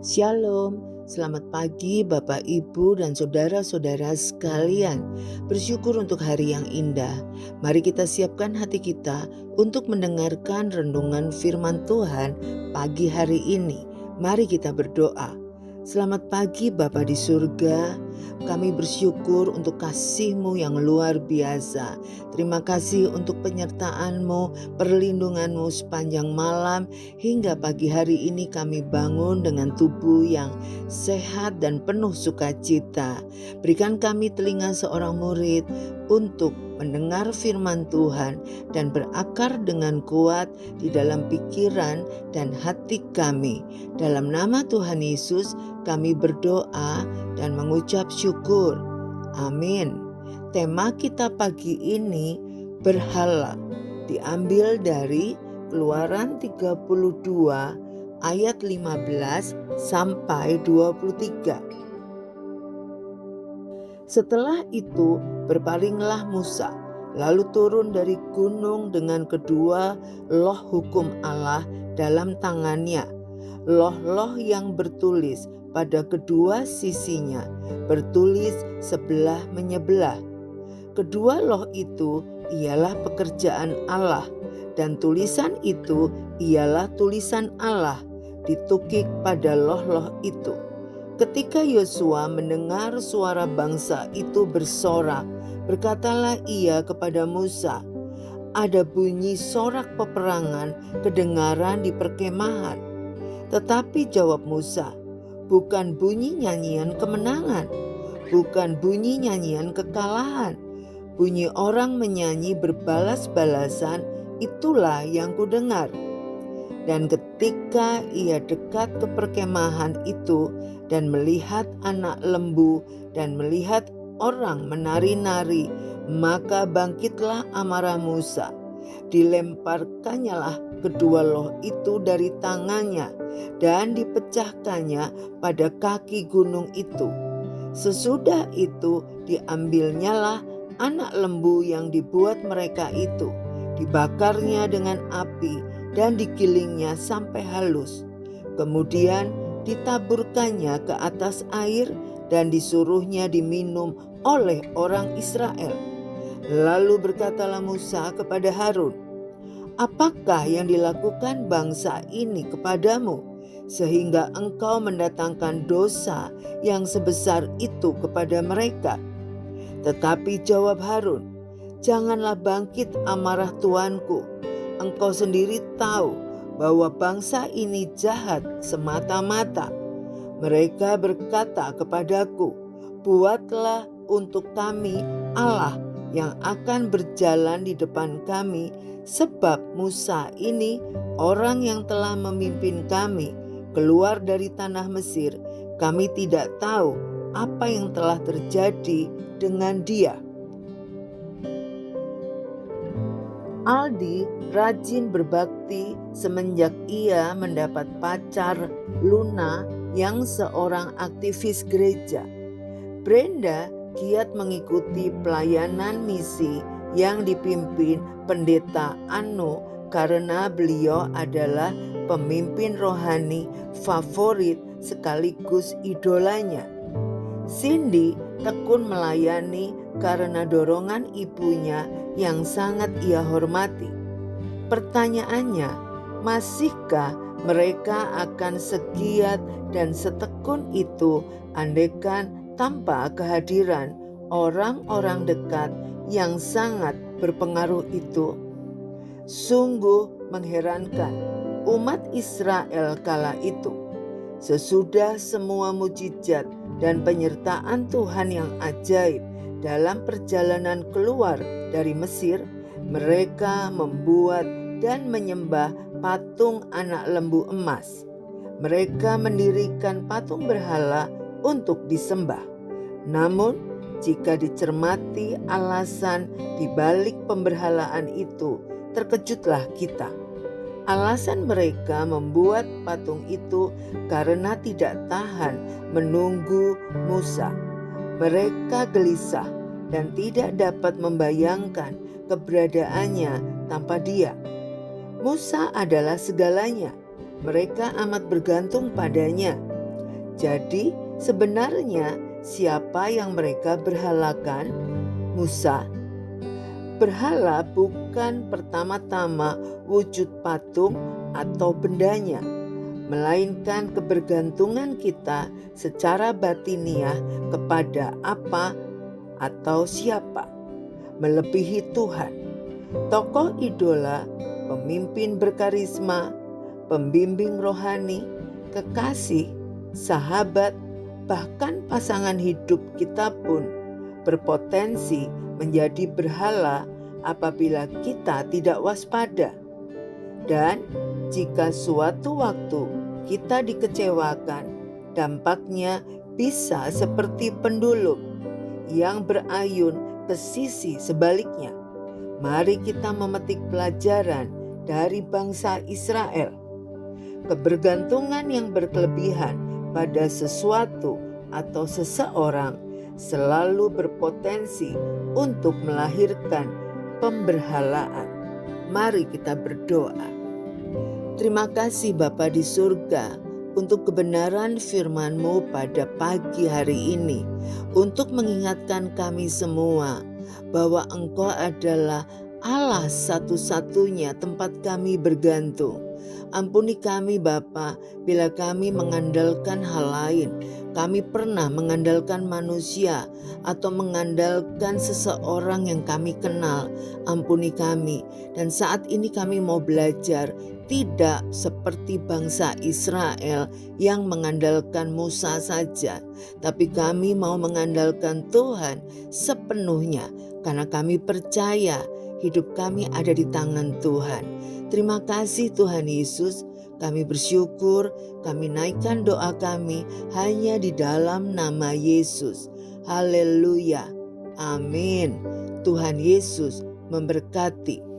Shalom, selamat pagi Bapak Ibu dan saudara-saudara sekalian. Bersyukur untuk hari yang indah. Mari kita siapkan hati kita untuk mendengarkan renungan firman Tuhan pagi hari ini. Mari kita berdoa. Selamat pagi Bapa di surga, kami bersyukur untuk kasih-Mu yang luar biasa. Terima kasih untuk penyertaan-Mu, perlindungan-Mu sepanjang malam hingga pagi hari ini kami bangun dengan tubuh yang sehat dan penuh sukacita. Berikan kami telinga seorang murid untuk mendengar firman Tuhan dan berakar dengan kuat di dalam pikiran dan hati kami. Dalam nama Tuhan Yesus kami berdoa dan mengucap syukur. Amin. Tema kita pagi ini berhala, diambil dari Keluaran 32 ayat 15 sampai 23. Setelah itu berpalinglah Musa, lalu turun dari gunung dengan kedua loh hukum Allah dalam tangannya. Loh-loh yang bertulis pada kedua sisinya, bertulis sebelah menyebelah. Kedua loh itu ialah pekerjaan Allah, dan tulisan itu ialah tulisan Allah, ditukik pada loh-loh itu. Ketika Yosua mendengar suara bangsa itu bersorak, berkatalah ia kepada Musa, "Ada bunyi sorak peperangan kedengaran di perkemahan." Tetapi jawab Musa, "Bukan bunyi nyanyian kemenangan, bukan bunyi nyanyian kekalahan. Bunyi orang menyanyi berbalas-balasan, itulah yang kudengar." Dan ketika ia dekat ke perkemahan itu dan melihat anak lembu dan melihat orang menari-nari, maka bangkitlah amarah Musa. Dilemparkannyalah kedua loh itu dari tangannya dan dipecahkannya pada kaki gunung itu. Sesudah itu diambilnyalah anak lembu yang dibuat mereka itu, dibakarnya dengan api dan digilingnya sampai halus. Kemudian ditaburkannya ke atas air dan disuruhnya diminum oleh orang Israel. Lalu berkatalah Musa kepada Harun, "Apakah yang dilakukan bangsa ini kepadamu, sehingga engkau mendatangkan dosa yang sebesar itu kepada mereka?" Tetapi jawab Harun, "Janganlah bangkit amarah tuanku. Engkau sendiri tahu bahwa bangsa ini jahat semata-mata. Mereka berkata kepadaku, 'Buatlah untuk kami Allah yang akan berjalan di depan kami,' sebab Musa ini orang yang telah memimpin kami keluar dari tanah Mesir. Kami tidak tahu apa yang telah terjadi dengan dia." Aldi rajin berbakti semenjak ia mendapat pacar Luna yang seorang aktivis gereja. Brenda giat mengikuti pelayanan misi yang dipimpin Pendeta Ano karena beliau adalah pemimpin rohani favorit sekaligus idolanya. Cindy tekun melayani karena dorongan ibunya yang sangat ia hormati. Pertanyaannya, masihkah mereka akan segiat dan setekun itu andaikan tanpa kehadiran orang-orang dekat yang sangat berpengaruh itu? Sungguh mengherankan umat Israel kala itu. Sesudah semua mujizat dan penyertaan Tuhan yang ajaib dalam perjalanan keluar dari Mesir, mereka membuat dan menyembah patung anak lembu emas. Mereka mendirikan patung berhala untuk disembah. Namun, jika dicermati alasan di balik pemberhalaan itu, terkejutlah kita. Alasan mereka membuat patung itu karena tidak tahan menunggu Musa. Mereka gelisah dan tidak dapat membayangkan keberadaannya tanpa dia. Musa adalah segalanya. Mereka amat bergantung padanya. Jadi sebenarnya siapa yang mereka berhalakan? Musa. Berhala bukan pertama-tama wujud patung atau bendanya, melainkan kebergantungan kita secara batiniah kepada apa atau siapa, melebihi Tuhan. Tokoh idola, pemimpin berkarisma, pembimbing rohani, kekasih, sahabat, bahkan pasangan hidup kita pun berpotensi menjadi berhala apabila kita tidak waspada. Dan jika suatu waktu kita dikecewakan, dampaknya bisa seperti pendulum yang berayun ke sisi sebaliknya. Mari kita memetik pelajaran dari bangsa Israel. Kebergantungan yang berkelebihan pada sesuatu atau seseorang selalu berpotensi untuk melahirkan pemberhalaan. Mari kita berdoa. Terima kasih Bapa di surga untuk kebenaran firman-Mu pada pagi hari ini, untuk mengingatkan kami semua bahwa Engkau adalah Allah satu-satunya tempat kami bergantung. Ampuni kami Bapa bila kami mengandalkan hal lain. Kami pernah mengandalkan manusia atau mengandalkan seseorang yang kami kenal. Ampuni kami. Dan saat ini kami mau belajar tidak seperti bangsa Israel yang mengandalkan Musa saja, tapi kami mau mengandalkan Tuhan sepenuhnya karena kami percaya hidup kami ada di tangan Tuhan. Terima kasih Tuhan Yesus. Kami bersyukur, kami naikkan doa kami hanya di dalam nama Yesus. Haleluya. Amin. Tuhan Yesus memberkati.